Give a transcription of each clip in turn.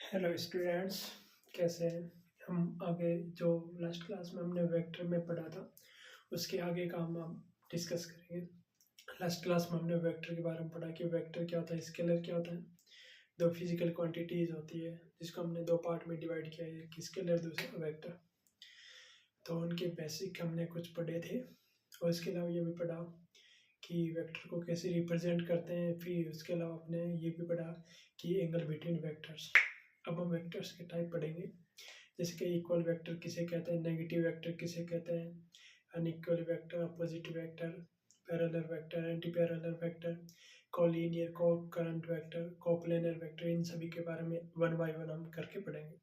Hello students, कैसे हैं। हम आगे जो लास्ट क्लास में हमने वेक्टर में पढ़ा था उसके आगे का हम डिस्कस करेंगे। लास्ट क्लास में हमने वेक्टर के बारे में पढ़ा कि वेक्टर क्या होता है, स्केलर क्या होता है। दो फिजिकल क्वांटिटीज होती है जिसको हमने दो पार्ट में डिवाइड किया है, एक स्केलर दूसरा वेक्टर। तो उनके बेसिक हमने कुछ पढ़े थे और इसके अलावा ये भी पढ़ा कि वेक्टर को कैसे रिप्रेजेंट करते हैं। फिर उसके अलावा आपने ये भी पढ़ा कि एंगल बिटवीन वेक्टर्स। अब हम वेक्टर्स के टाइप पढ़ेंगे, जैसे कि इक्वल वेक्टर किसे कहते हैं, नेगेटिव वेक्टर किसे कहते हैं, unequal vector, opposite vector, parallel vector, anti parallel vector, collinear, को करंट वेक्टर, कोप्लेनर वेक्टर, इन सभी के बारे में वन बाय वन हम करके पढ़ेंगे।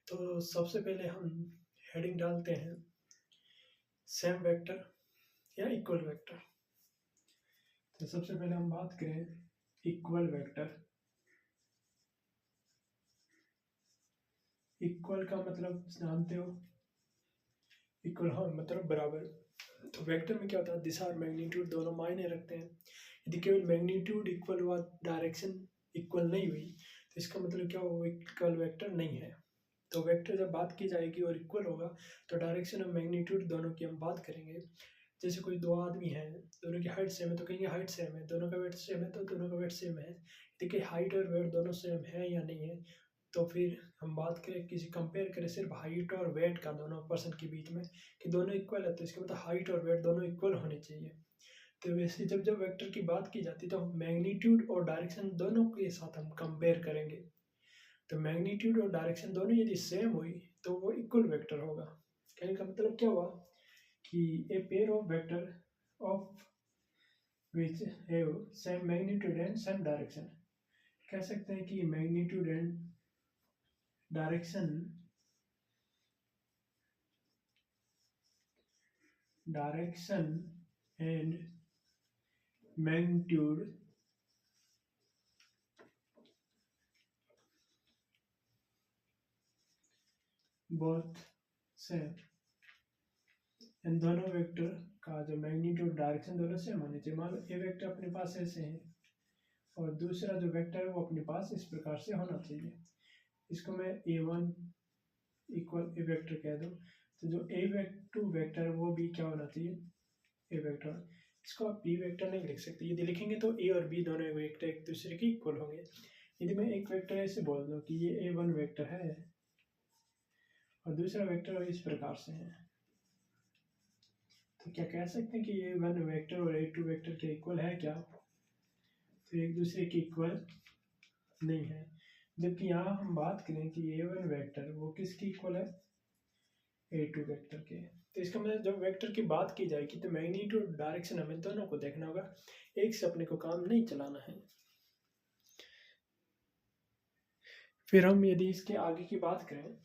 तो सबसे पहले हम हेडिंग डालते हैं सेम वेक्टर या इक्वल वेक्टर। तो सबसे पहले हम बात करें इक्वल वेक्टर। इक्वल का मतलब जानते हो, इक्वल हाँ मतलब बराबर। तो वेक्टर में क्या होता है, दिशा और मैग्नीट्यूड दोनों मायने रखते हैं। यदि केवल मैग्नीट्यूड इक्वल हुआ, डायरेक्शन इक्वल नहीं हुई, तो इसका मतलब क्या वो इक्वल वेक्टर नहीं है। तो वेक्टर जब बात की जाएगी और इक्वल होगा तो डायरेक्शन और मैग्नीट्यूड दोनों की हम बात करेंगे। जैसे कोई दो आदमी हैं, दोनों की हाइट सेम है तो कहेंगे हाइट सेम है, दोनों का वेट सेम है तो दोनों का वेट सेम है। देखिए हाइट और वेट दोनों सेम है या नहीं है, तो फिर हम बात करें किसी कंपेयर करें सिर्फ हाइट और वेट का दोनों पर्सन के बीच में कि दोनों इक्वल है, तो इसका मतलब हाइट और वेट दोनों इक्वल होने चाहिए। तो वैसे जब जब वेक्टर की बात की जाती है तो हम मैग्नीट्यूड और डायरेक्शन दोनों के साथ हम कंपेयर करेंगे। तो मैग्नीट्यूड और डायरेक्शन दोनों यदि सेम हुई तो वो इक्वल वेक्टर होगा। कहने का मतलब क्या हुआ कि a pair of vector of which have same magnitude and same direction. कह सकते हैं कि magnitude and direction and magnitude both same. इन दोनों वेक्टर का जो मैग्नीट्यूड डायरेक्शन दोनों सेम होने चाहिए। मान लो ए वेक्टर अपने पास ऐसे है और दूसरा जो वेक्टर है वो अपने पास इस प्रकार से होना चाहिए। इसको मैं a1 इक्वल ए वेक्टर कह दूँ, तो जो a2 वेक्टर है वो भी क्या होना चाहिए, ए वेक्टर। इसको आप बी वेक्टर नहीं लिख सकते। यदि लिखेंगे तो ए और बी दोनों वेक्टर एक दूसरे के इक्वल होंगे। यदि मैं एक वेक्टर ऐसे बोल दूँ कि ये a1 वेक्टर है और दूसरा वेक्टर इस प्रकार से है, तो क्या कह सकते हैं कि ये वन वेक्टर और a2 वेक्टर के इक्वल है क्या, तो एक दूसरे के इक्वल नहीं है। जबकि यहाँ हम बात करें कि a1 वेक्टर वो किसकी इक्वल है, a2 वेक्टर के। तो इसका मतलब जब वेक्टर की बात की जाएगी तो मैग्नीट्यूड डायरेक्शन हमें दोनों को देखना होगा, एक से अपने को काम नहीं चलाना है। फिर हम यदि इसके आगे की बात करें,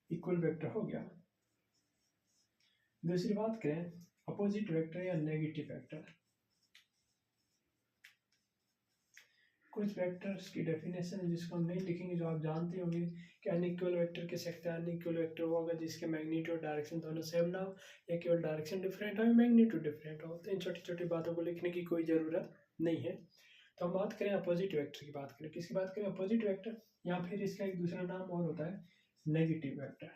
इक्वल वेक्टर हो गया। दूसरी बात करें अपोजिट वेक्टर या नेगेटिव वेक्टर। कुछ वेक्टर्स की डेफिनेशन है जिसको हम नहीं लिखेंगे, जो आप जानते होंगे कि अनइक्वल वेक्टर कह सकते हैं। अनइक्वल वेक्टर वो होगा जिसके मैग्नीट्यूड और डायरेक्शन दोनों सेम ना हो, या केवल डायरेक्शन डिफरेंट हो या मैग्नीट्यूड डिफरेंट हो। तो इन छोटी छोटी बातों को लिखने की कोई ज़रूरत नहीं है। तो हम बात करें अपोजिट वेक्टर की, बात करें किसकी बात करें, अपोजिट वेक्टर, या फिर इसका एक दूसरा नाम और होता है नेगेटिव वेक्टर।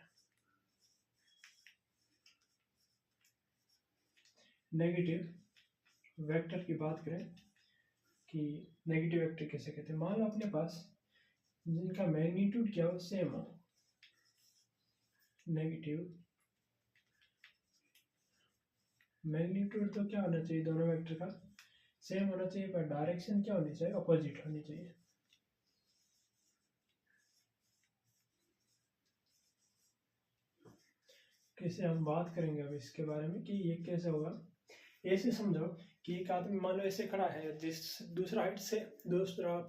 नेगेटिव वेक्टर की बात करें कि नेगेटिव वेक्टर कैसे कहते हैं। मान लो अपने पास जिनका मैग्नीट्यूड क्या हो, सेम हो। नेगेटिव मैग्नीट्यूड तो क्या होना चाहिए, दोनों वेक्टर का सेम होना चाहिए, पर डायरेक्शन क्या होनी चाहिए, अपोजिट होनी चाहिए। कैसे हम बात करेंगे अब इसके बारे में कि ये कैसे होगा। ऐसे समझो कि एक आदमी मान लो ऐसे खड़ा है, जिस दूसरा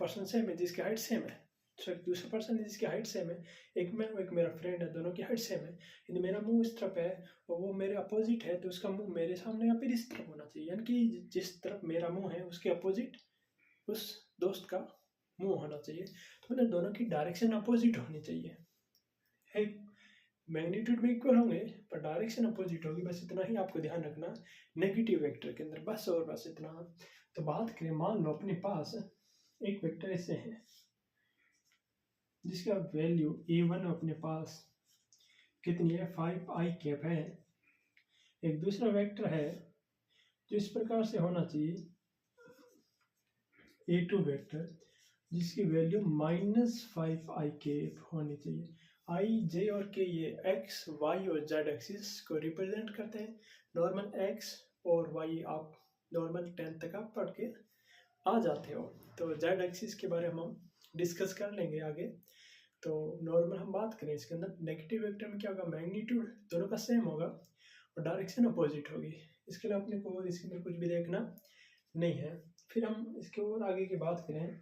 पर्सन सेम है जिसकी हाइट सेम है। सॉरी, दूसरा पर्सन है जिसकी हाइट सेम है, एक मैं एक मेरा फ्रेंड है, दोनों की हाइट सेम है। यदि मेरा मुंह इस तरफ है और वो मेरे अपोजिट है तो उसका मुंह मेरे सामने या फिर इस तरफ होना चाहिए, यानी कि जिस तरफ मेरा मुंह है उसके अपोजिट उस दोस्त का मुंह होना चाहिए। तो मतलब दोनों की डायरेक्शन अपोजिट होनी चाहिए। है, मैग्नीट्यूड में इक्वल होंगे पर डायरेक्शन अपोजिट होगी। बस इतना ही आपको ध्यान रखना नेगेटिव वेक्टर के अंदर, बस और बस इतना। तो बात करें, मान लो अपने पास एक वेक्टर ऐसे है, जिसका वैल्यू A1 अपने पास कितनी है 5i कैप है। एक दूसरा वेक्टर है जो इस प्रकार से होना चाहिए A2 वेक्टर जिसकी वैल्यू -5i कैप होनी चाहिए। आई जे और के ये एक्स वाई और जेड एक्सिस को रिप्रेजेंट करते हैं। नॉर्मल एक्स और वाई आप नॉर्मल 10 तक आप पढ़ के आ जाते हो, तो जेड एक्सिस के बारे में हम डिस्कस कर लेंगे आगे। तो नॉर्मल हम बात करें इसके अंदर नेगेटिव वेक्टर में क्या होगा, मैग्नीट्यूड दोनों का सेम होगा और डायरेक्शन अपोजिट होगी। इसके लिए अपने को इसके अंदर कुछ भी देखना नहीं है। फिर हम इसके और आगे की बात करें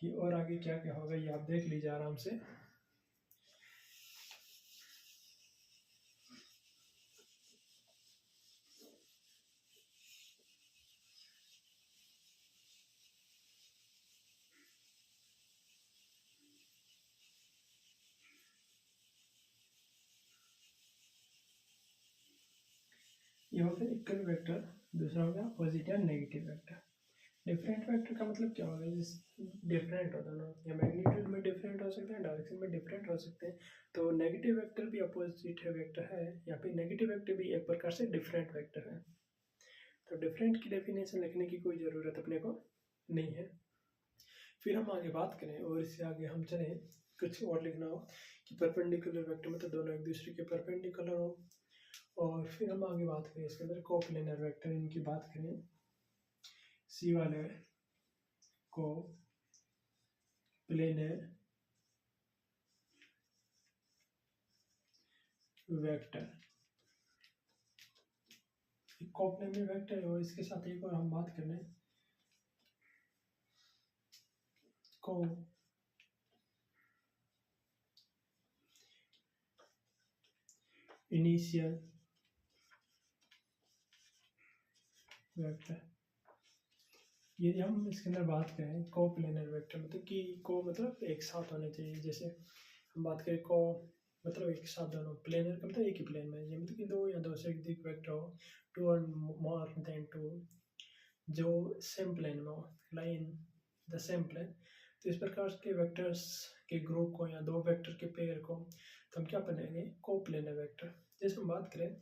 कि और आगे क्या क्या होगा, ये आप देख लीजिए आराम से। ये हो गया इक्वल वेक्टर, दूसरा हो गया पॉजिटिव या नेगेटिव वेक्टर। डिफरेंट वेक्टर का मतलब क्या होगा, जिस डिफरेंट हो दोनों, या मैग्नीट्यूड में डिफरेंट हो सकते हैं, डायरेक्शन में डिफरेंट हो सकते हैं। तो नेगेटिव वेक्टर भी अपोजिट वेक्टर है, या फिर नेगेटिव वेक्टर भी एक प्रकार से डिफरेंट वेक्टर है। तो डिफरेंट की डेफिनेशन लिखने की कोई ज़रूरत अपने को नहीं है। फिर हम आगे बात करें और इससे आगे हम चलें, कुछ और लिखना हो कि परपेंडिकुलर वेक्टर मतलब दोनों एक दूसरे के परपेंडिकुलर हो। और फिर हम आगे बात करें इसके अंदर कोप्लेनर वेक्टर, इनकी बात करें। सी वाले को प्लेनर वेक्टर, कोप्लेनर वेक्टर है और इसके साथ एक और हम बात कर लें को इनिशियल वेक्टर। यदि हम इसके अंदर बात करें कोप्लेनर वेक्टर मतलब कि को मतलब एक साथ होने चाहिए। जैसे हम बात करें को मतलब एक साथ दोनों, प्लेनर का मतलब एक ही प्लेन में, ये मतलब कि दो या दो से अधिक वेक्टर हो, to or more than to, जो सेम प्लेन में हो, लाइन द सेम प्लेन। तो इस प्रकार के वेक्टर्स के ग्रुप को या दो वेक्टर के पेयर को तो हम क्या बनेंगे, कोप्लेनर वेक्टर। जैसे हम बात करें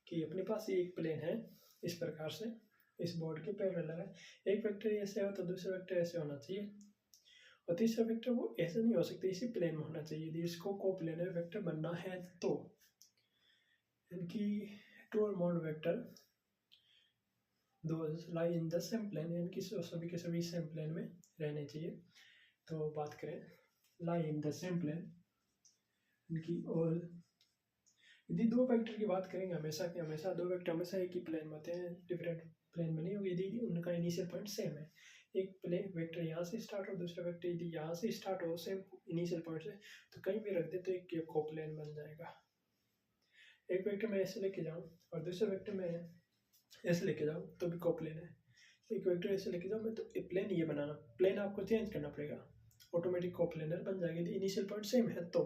कि अपने पास एक प्लेन है इस प्रकार से, इस बोर्ड के पैरेलल है, एक वेक्टर ऐसे हो तो दूसरा वेक्टर ऐसे होना चाहिए और तीसरा वेक्टर वो ऐसे नहीं हो सकता, इसी प्लेन में होना चाहिए यदि इसको कोप्लेनर वेक्टर बनना है। तो इनकी two or more vector those lie in the same plane, यानी कि सभी के सभी सेम प्लेन में रहने चाहिए। तो बात करें लाई इन द सेम प्लेन इनकी, और यदि दो वेक्टर की बात करेंगे हमेशा कि हमेशा दो वेक्टर हमेशा एक ही प्लेन में होते हैं, डिफरेंट प्लेन में नहीं होगी यदि उनका इनिशियल पॉइंट सेम है। एक प्लेन वेक्टर यहाँ से स्टार्ट हो, दूसरा वेक्टर यदि यहाँ से स्टार्ट हो सेम इनिशियल पॉइंट से, तो कहीं भी रख दे तो एक कोप्लेन बन जाएगा। एक वेक्टर में ऐसे लेके जाऊँ और दूसरे वेक्टर में ऐसे लेके जाऊँ तो भी कोप्लेन है। एक वेक्टर ऐसे लेके जाऊँ मैं तो प्लेन ये बनाना, प्लेन आपको चेंज करना पड़ेगा, ऑटोमेटिक कोप्लेनर बन जाएगी यदि इनिशियल पॉइंट सेम है। तो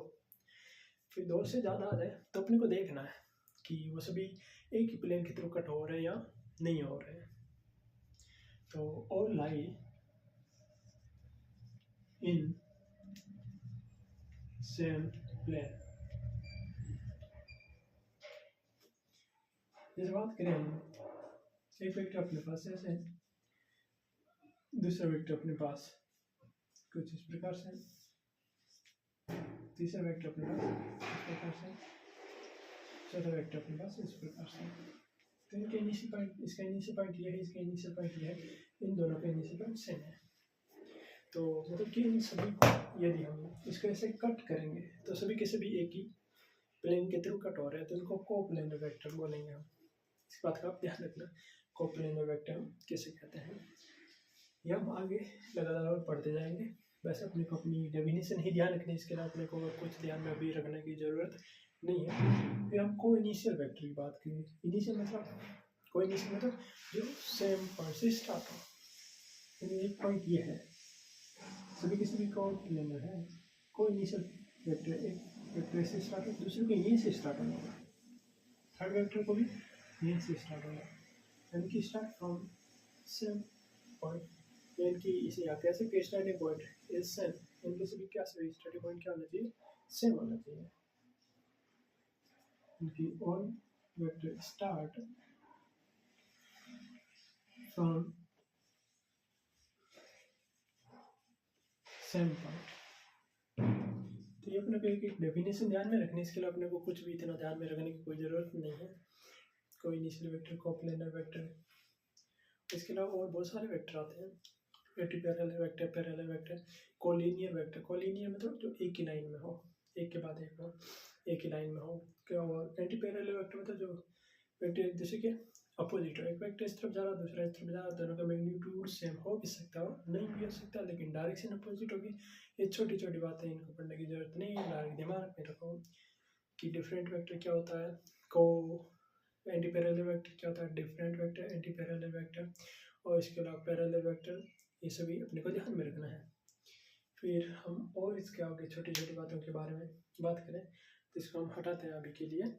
फिर दो से ज़्यादा आ जाए तो अपने को देखना है कि वो सभी एक ही प्लेन के थ्रू कट हो रहे हैं या नहीं हो रहे हैं। तो all lie in same plane. जैसे बात करें हम, एक वेक्टर अपने पास ऐसे है, दूसरा वेक्टर अपने पास कुछ इस प्रकार से, तीसरा वेक्टर अपने पास इस प्रकार से, चौथा वेक्टर अपने पास इस प्रकार से। तो इनके इनिशियल पॉइंट, इसका इनिशियल पॉइंट ये है, इसका इनिशियल पॉइंट ये है, इन दोनों का इनिशियल पॉइंट सेम है। तो मतलब कि इन सभी को यदि हम इसको ऐसे कट करेंगे तो सभी के सभी एक ही प्लेन के थ्रू कट हो रहे हैं, तो इनको कोप्लेनर वेक्टर बोलेंगे हम। इस बात का आप ध्यान रखना, कोप्लेनर वेक्टर हम कैसे कहते हैं, ये हम आगे लगातार पढ़ते जाएंगे। वैसे अपने को अपनी डेफिनेशन ही ध्यान रखनी है, इसके अलावा अपने को कुछ ध्यान में अभी रखने की ज़रूरत नहीं है। फिर हम को इनिशियल वेक्टर की बात करेंगे। इनिशियल मतलब को इनिशियल मतलब जो सेम पॉइंट से स्टार्ट हो, एक पॉइंट ये है, सभी के सभी कोप्लेनर है। को इनिशियल वेक्टर एक वेक्टर से स्टार्ट हो, दूसरे को यहीं से स्टार्ट होगा, थर्ड वेक्टर को भी यहीं से स्टार्ट होगा, यानी कि स्टार्ट फ्रॉम सेम पॉइंट, यानी कि इसे आप कह सकते हैं स्टार्टिंग पॉइंट इज सेम, यानी इनके सभी क्या स्टार्टिंग पॉइंट क्या होना चाहिए, सेम होना चाहिए। इनकी all vector start from same point. तो ये अपने को एक डेफिनेशन ध्यान में रखनी, इसके लिए अपने को कुछ भी इतना ध्यान में रखने की कोई ज़रूरत नहीं है। कोई इनिशियल वेक्टर, कोप्लेनर वेक्टर, इसके अलावा और बहुत सारे वेक्टर आते हैं, antiparallel vector, parallel vector, collinear vector. Collinear मतलब जो एक ही लाइन में हो, एक के बाद एक हो, एक ही लाइन में हो। क्या हुआ, एंटीपैरेलल वेक्टर मतलब जो वेक्टर जैसे कि अपोजिट हो, एक वेक्टर इस तरफ जा रहा है, दूसरा इस तरफ जा रहा है, दोनों का मैग्नीट्यूड सेम हो भी सकता हो, नहीं भी हो सकता, लेकिन डायरेक्शन अपोजिट होगी। ये छोटी छोटी बातें, इनको पढ़ने की जरूरत नहीं है, डायरेक्ट दिमाग में रखो कि डिफरेंट वेक्टर क्या होता है, को एंटीपैरेलल वेक्टर क्या होता है, डिफरेंट वेक्टर, एंटीपैरेलल वेक्टर, और इसके अलावा पैरेलल वेक्टर, ये सभी अपने को ध्यान में रखना है। फिर हम और इसके आगे छोटी छोटी बातों के बारे में बात करें, तो इसको हम हटाते हैं अभी के लिए।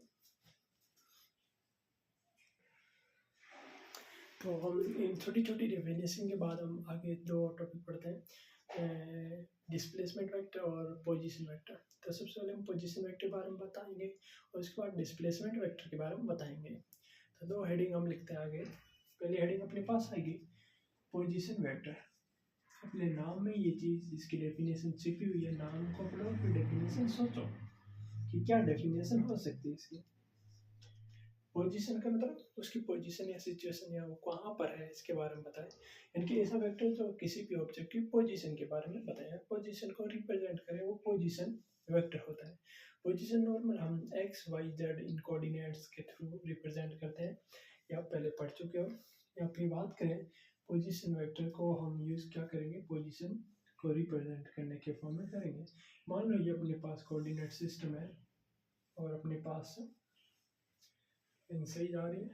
तो हम इन छोटी छोटी डेफिनेशन के बाद हम आगे दो टॉपिक पढ़ते हैं, डिस्प्लेसमेंट वेक्टर और पोजीशन वेक्टर। तो सबसे पहले हम पोजीशन वेक्टर के बारे में बताएंगे और उसके बाद डिस्प्लेसमेंट वेक्टर के बारे में बताएंगे। तो दो हेडिंग हम लिखते हैं आगे। पहली हेडिंग अपने पास आएगी पोजीशन वेक्टर। अपने नाम में ये चीज़ जिसकी डेफिनेशन छिपी हुई है, नाम को पढ़ो फिर डेफिनेशन सोचो कि क्या डेफिनेशन हो सकती है इसकी। पोजीशन का मतलब उसकी पोजीशन या सिचुएशन या वो कहाँ पर है इसके बारे में बताएं। यानी ऐसा वेक्टर जो किसी भी ऑब्जेक्ट की पोजीशन के बारे में बताएं, पोजीशन को रिप्रेजेंट करें, वो पोजीशन वेक्टर होता है। पोजीशन नॉर्मल हम एक्स वाई जेड इन कोऑर्डिनेट्स के थ्रू रिप्रेजेंट करते हैं, या पहले पढ़ चुके हो। या फिर बात करें पोजीशन वेक्टर को हम यूज़ क्या करेंगे, पोजीशन को रिप्रेजेंट करने के फॉर्म में करेंगे। मान लो ये अपने पास कोऑर्डिनेट सिस्टम है और अपने पास इनसे ही जा रही है,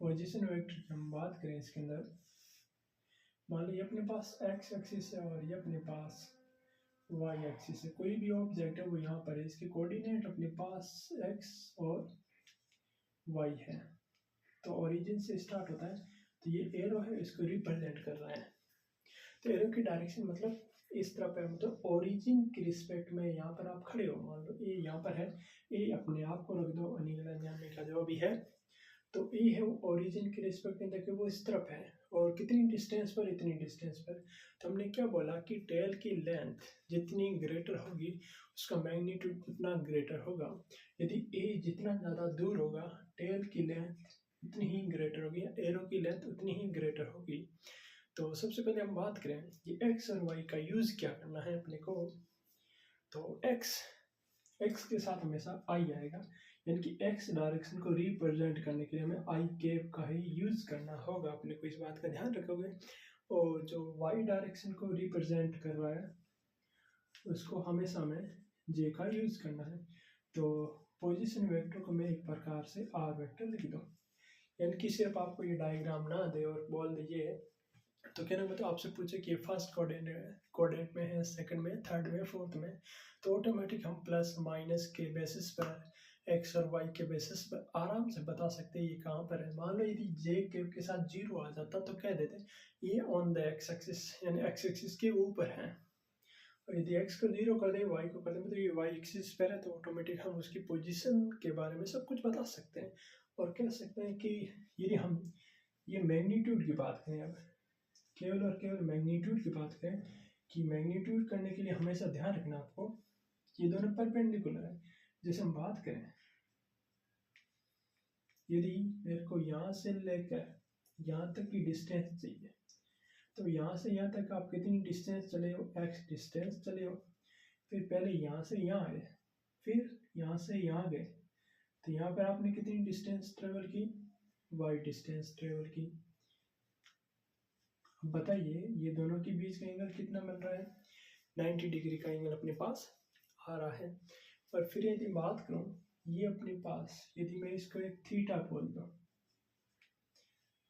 पोजीशन वेक्टर की हम बात करें इसके अंदर, मान लो ये अपने पास एक्स एक्सिस है और ये अपने पास वाई एक्सिस है। कोई भी ऑब्जेक्ट है वो यहाँ पर है, इसके कोऑर्डिनेट अपने पास एक्स और वाई है। तो ओरिजिन से स्टार्ट होता है, तो ये एरो है, इसको रिप्रेजेंट कर रहा है। तो एरो की डायरेक्शन मतलब इस तरफ है, मतलब ओरिजिन के रिस्पेक्ट में यहाँ पर आप खड़े हो, मान लो ए यहाँ पर है, ए अपने आप को रख दो, अनिल अंजाने का जो भी है, तो ए है वो ओरिजिन के रिस्पेक्ट में, देखिए वो इस तरफ है और कितनी डिस्टेंस पर, इतनी डिस्टेंस पर। तो हमने क्या बोला कि टेल की लेंथ जितनी ग्रेटर होगी उसका मैग्नीट्यूड उतना ग्रेटर होगा। यदि ए जितना ज़्यादा दूर होगा टेल की लेंथ उतनी ही ग्रेटर होगी, एरो की लेंथ उतनी ही ग्रेटर होगी। तो सबसे पहले हम बात करें कि एक्स और वाई का यूज़ क्या करना है अपने को। तो एक्स के साथ हमेशा आई आएगा, यानी कि एक्स डायरेक्शन को रिप्रेजेंट करने के लिए हमें आई कैप का ही यूज़ करना होगा, अपने को इस बात का ध्यान रखोगे। और जो वाई डायरेक्शन को रिप्रेजेंट कर रहा है उसको हमेशा हमें जे का यूज़ करना है। तो पोजीशन वेक्टर को मैं एक प्रकार से आर वेक्टर लिख दूँ, यानी कि सिर्फ आपको ये डायग्राम ना दे और बोल दे ये है, तो कहना मतलब आपसे पूछे कि फर्स्ट कोऑर्डिनेट में है, सेकंड में, थर्ड में, फोर्थ में, तो ऑटोमेटिक हम प्लस माइनस के बेसिस पर, एक्स और वाई के बेसिस पर आराम से बता सकते हैं ये कहाँ पर है। मान लो यदि जे के साथ जीरो आ जाता तो कह देते ये ऑन द एक्स एक्सिस, यानी एक्स एक्सिस के ऊपर है। और यदि एक्स को जीरो कर दें, वाई को कर दें, मतलब ये वाई एक्सिस पर है, तो ऑटोमेटिक हम उसकी पोजीशन के बारे में सब कुछ बता सकते हैं। और कह सकते हैं कि यदि हम ये मैग्नीट्यूड की बात करें, अब केवल और केवल मैग्नीट्यूड की बात करें, कि मैग्नीट्यूड करने के लिए हमेशा ध्यान रखना आपको ये दोनों परपेंडिकुलर है। जैसे हम बात करें यदि मेरे को यहाँ से लेकर यहाँ तक की डिस्टेंस चाहिए, तो यहाँ से यहाँ तक आप कितनी डिस्टेंस चले हो, एक्स डिस्टेंस चले हो। फिर पहले यहाँ से यहाँ आए, फिर यहाँ से यहाँ गए, तो यहाँ पर आपने कितनी डिस्टेंस ट्रेवल की, वाई डिस्टेंस ट्रेवल की। बताइए ये दोनों के बीच का एंगल कितना बन रहा है, 90 डिग्री का एंगल अपने पास आ रहा है। और फिर यदि बात करूँ ये अपने पास, यदि मैं इसको एक थीटा बोल दूँ,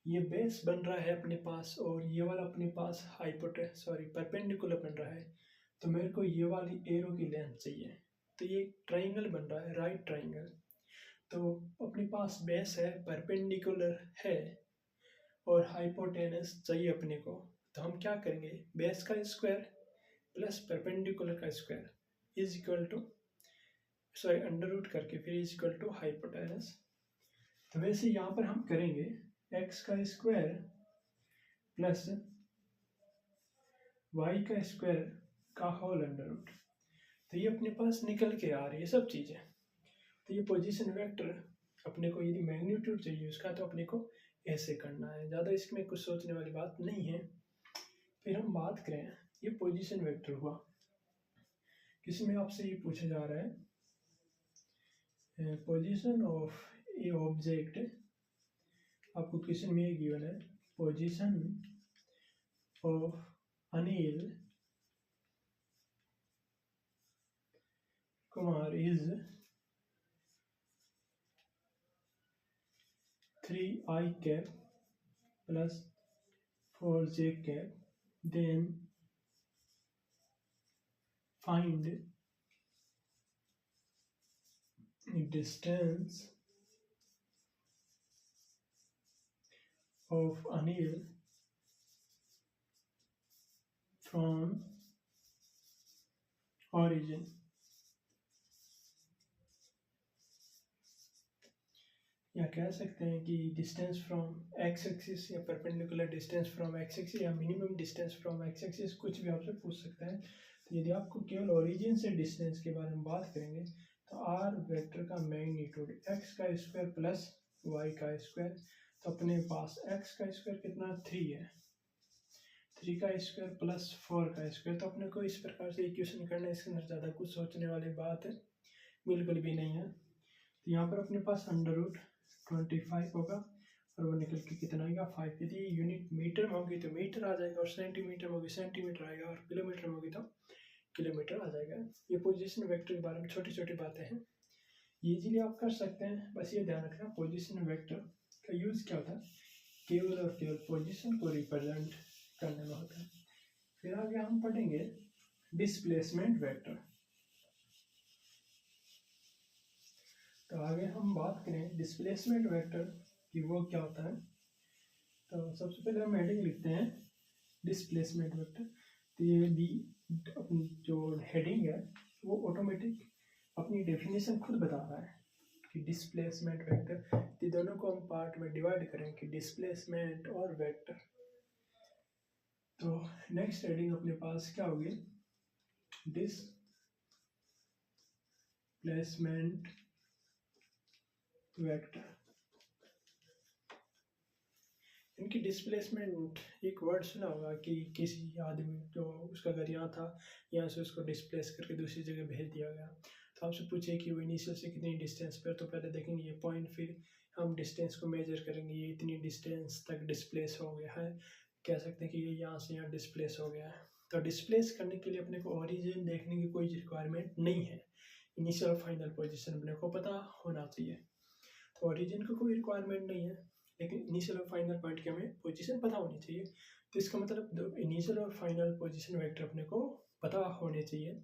ये बेस बन रहा है अपने पास और ये वाला अपने पास परपेंडिकुलर बन रहा है, तो मेरे को ये वाली एरो की लेंथ चाहिए। तो ये ट्राइंगल बन रहा है, राइट ट्राइंगल। तो अपने पास बेस है, परपेंडिकुलर है, और हाइपोटेनस चाहिए अपने को, तो हम क्या करेंगे, बेस का स्क्वायर प्लस परपेंडिकुलर का square is equal to, sorry under root करके फिर इज इक्वल टू हाइपोटेनस। तो वैसे यहाँ पर हम करेंगे एक्स का स्क्वायर प्लस वाई का स्क्वायर का होल अंडर रूट। तो ये अपने पास निकल के आ रही है सब चीज़ें। तो ये पोजीशन वेक्टर अपने को यदि मैग्नीट्यूड चाहिए उसका, तो अपने को ऐसे करना है, ज़्यादा इसमें कुछ सोचने वाली बात नहीं है। फिर हम बात करें, ये पोजीशन वेक्टर हुआ, किसी में आपसे ये पूछा जा रहा है पोजीशन ऑफ ए ऑब्जेक्ट, आपको क्वेश्चन में ये गिवन है position of Anil Kumar is 3i cap plus 4j cap, then find distance of Anil from origin। या कह सकते हैं कि डिस्टेंस फ्रॉम एक्स एक्सिस या perpendicular distance from X axis या minimum distance from X axis, कुछ भी आपसे पूछ सकता है। तो यदि आपको केवल ओरिजिन से डिस्टेंस के बारे में बात करेंगे, तो आर वेक्टर का मैग्नीट्यूड एक्स का स्क्वायर प्लस वाई का स्क्वायर, तो अपने पास एक्स का स्क्वायर कितना 3 है, 3 का स्क्वायर प्लस 4 का स्क्वायर। तो अपने को इस प्रकार से इक्वेशन करना है, इसके अंदर ज़्यादा कुछ सोचने वाली बात है बिल्कुल भी नहीं है। तो यहाँ पर अपने पास अंडर रूट 25 होगा और वो निकल के कितना आएगा 5। यदि यूनिट मीटर में होगी तो मीटर आ जाएगा, और सेंटीमीटर में होगी सेंटीमीटर आएगा, और किलोमीटर में होगी तो किलोमीटर आ जाएगा। ये पोजीशन वेक्टर के बारे में छोटी छोटी बातें हैं, इजीली आप कर सकते हैं। बस ये ध्यान रखना पोजीशन वेक्टर का यूज़ क्या होता है, केवल और केवल पोजीशन को रिप्रेजेंट करने में होता है। फिर आगे हम पढ़ेंगे डिस्प्लेसमेंट वेक्टर। तो आगे हम बात करें डिस्प्लेसमेंट वेक्टर कि वो क्या होता है। तो सबसे पहले हम हेडिंग लिखते हैं डिस्प्लेसमेंट वेक्टर। तो ये भी अपनी जो हेडिंग है वो ऑटोमेटिक अपनी डेफिनेशन खुद बता रहा है कि डिस्प्लेसमेंट वेक्टर, ये दोनों को हम पार्ट में डिवाइड करें कि डिस्प्लेसमेंट और वेक्टर। तो नेक्स्ट हेडिंग अपने पास क्या होगी, डिस्प्लेसमेंट वेक्टर। इनकी डिस्प्लेसमेंट एक वर्ड सुना होगा कि किसी आदमी जो उसका घर यहाँ था, यहाँ से उसको डिस्प्लेस करके दूसरी जगह भेज दिया गया। तो आपसे पूछे कि वो इनिशियल से कितनी डिस्टेंस पर, तो पहले देखेंगे ये पॉइंट, फिर हम डिस्टेंस को मेजर करेंगे, ये इतनी डिस्टेंस तक डिस्प्लेस हो गया है, कह सकते हैं कि ये यहाँ से यहाँ डिस्प्लेस हो गया है। तो डिस्प्लेस करने के लिए अपने को ओरिजिन देखने की कोई रिक्वायरमेंट नहीं है, इनिशियल और फाइनल पोजिशन अपने को पता होना चाहिए। तो ओरिजिन को कोई रिक्वायरमेंट नहीं है, लेकिन इनिशियल और फाइनल पॉइंट की हमें पोजीशन पता होनी चाहिए। तो इसका मतलब इनिशियल और फाइनल पोजीशन वेक्टर अपने को पता होने चाहिए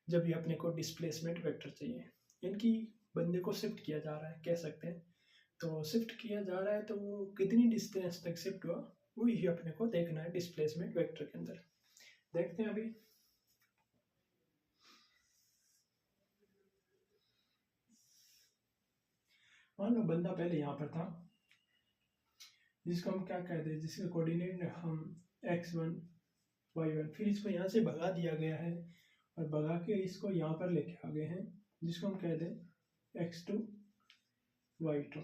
जब ये अपने को डिस्प्लेसमेंट वेक्टर चाहिए। इनकी बंदे को शिफ्ट किया जा रहा है कह सकते हैं, तो शिफ्ट किया जा रहा है तो वो कितनी डिस्टेंस तक शिफ्ट हुआ वो ही अपने को देखना है डिस्प्लेसमेंट वेक्टर के अंदर। देखते हैं अभी। मान लो बंदा पहले यहाँ पर था, जिसको हम क्या कहते हैं, जिसके कोऑर्डिनेट हम x1 y1, फिर इसको यहाँ से भगा दिया गया है और भगा के इसको यहाँ पर लेके आ गए हैं, जिसको हम कहते हैं x2 y2।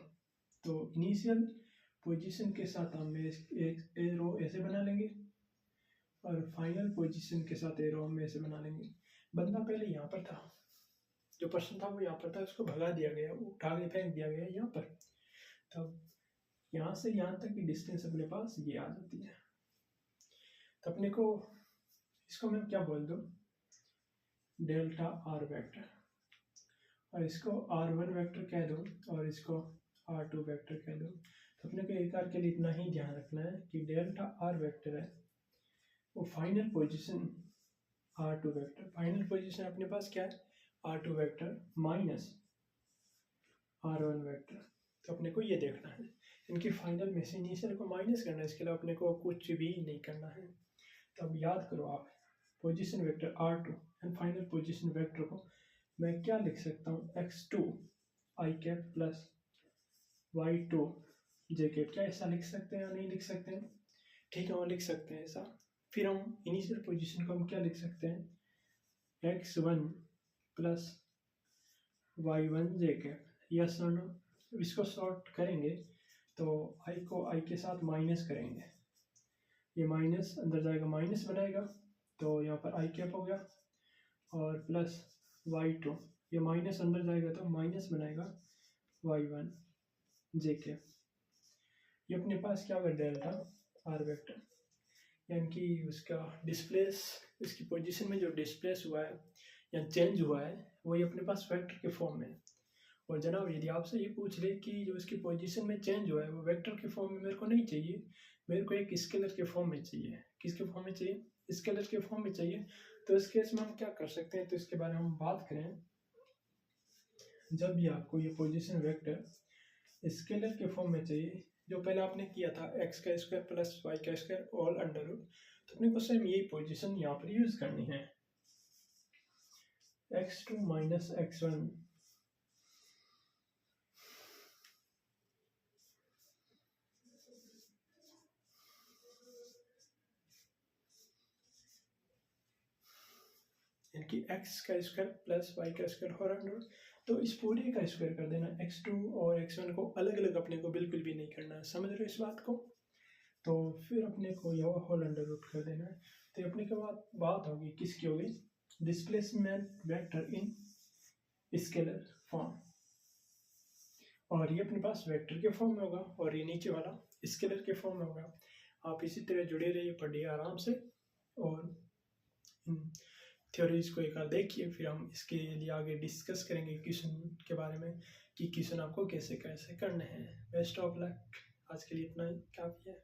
तो इनिशियल पोजीशन के साथ हम एक एरो ऐसे बना लेंगे और फाइनल पोजीशन के साथ एरो हम ऐसे बना लेंगे। बंदा पहले यहाँ पर था, जो पर्सन था वो यहाँ पर था, उसको भगा दिया गया, उठा के फेंक दिया गया यहाँ पर। तब यहाँ से यहाँ तक की डिस्टेंस अपने पास ये आ जाती है। तो अपने को इसको मैं क्या बोल दूँ, डेल्टा आर वेक्टर, और इसको r1 वेक्टर कह दूँ और इसको r2 वेक्टर कह दूँ। तो अपने को एक आर के लिए इतना ही ध्यान रखना है कि डेल्टा आर वेक्टर है वो final position r2 vector, final position अपने पास क्या है r2 vector minus r1 vector. तो अपने को ये देखना है, इनकी फाइनल में से इनिशियल को माइनस करना है, इसके लिए अपने को कुछ भी नहीं करना है। तो अब याद करो आप, position vector R2 and final position vector को मैं क्या लिख सकता हूँ, x2 i cap plus y2 j cap. क्या ऐसा लिख सकते हैं या नहीं लिख सकते हैं? ठीक है, वो लिख सकते हैं ऐसा। फिर हम इनिशियल पोजीशन को हम क्या लिख सकते हैं, x1 plus y1 j cap. Yes और नो? इसको सॉर्ट करेंगे तो i को i के साथ माइनस करेंगे, ये माइनस अंदर जाएगा माइनस बनाएगा, तो यहाँ पर i कैप हो गया, और प्लस y2, ये माइनस अंदर जाएगा तो माइनस बनाएगा y1 j कैप। ये अपने पास क्या होगा, डेल्टा r वेक्टर, यानी कि उसका डिस्प्लेस, इसकी पोजीशन में जो डिस्प्लेस हुआ है या चेंज हुआ है वही अपने पास वेक्टर के फॉर्म में। और जनाब यदि आपसे ये पूछ ले कि जो इसकी पोजीशन में चेंज हुआ है वो वेक्टर के फॉर्म में मेरे को नहीं चाहिए, मेरे को एक स्केलर के फॉर्म में चाहिए। किसके फॉर्म में चाहिए? स्केलर के फॉर्म में चाहिए। तो इस केस में हम क्या कर सकते हैं, तो इसके बारे में हम बात करें। जब भी आपको ये पोजीशन वेक्टर स्केलर के फॉर्म में चाहिए, जो पहले आपने किया था x का स्क्वायर प्लस y का स्क्वायर ऑल अंडर रूट, तो अपने को सेम यही पोजीशन यहाँ पर यूज करनी है, x2 माइनस x1 यानी कि x का स्क्वायर प्लस y का स्क्वायर होल अंडर रूट। तो इस पूरे का स्क्वायर कर देना, x2 और x1 को अलग अलग अपने को बिल्कुल भी नहीं करना है, समझ रहे हो इस बात को? तो फिर अपने को यह होल अंडर रूट कर देना है। तो अपने के बात होगी किसकी होगी, डिस्प्लेसमेंट वेक्टर इन स्केलर फॉर्म, और ये अपने पास वेक्टर के फॉर्म में होगा और ये नीचे वाला स्केलर के फॉर्म में होगा। आप इसी तरह जुड़े रहिए, पढ़िए आराम से, और थ्योरीज को एक बार देखिए, फिर हम इसके लिए आगे डिस्कस करेंगे क्वेश्चन के बारे में कि क्वेश्चन आपको कैसे कैसे करने हैं। बेस्ट ऑफ लक, आज के लिए इतना ही काफ़ी है।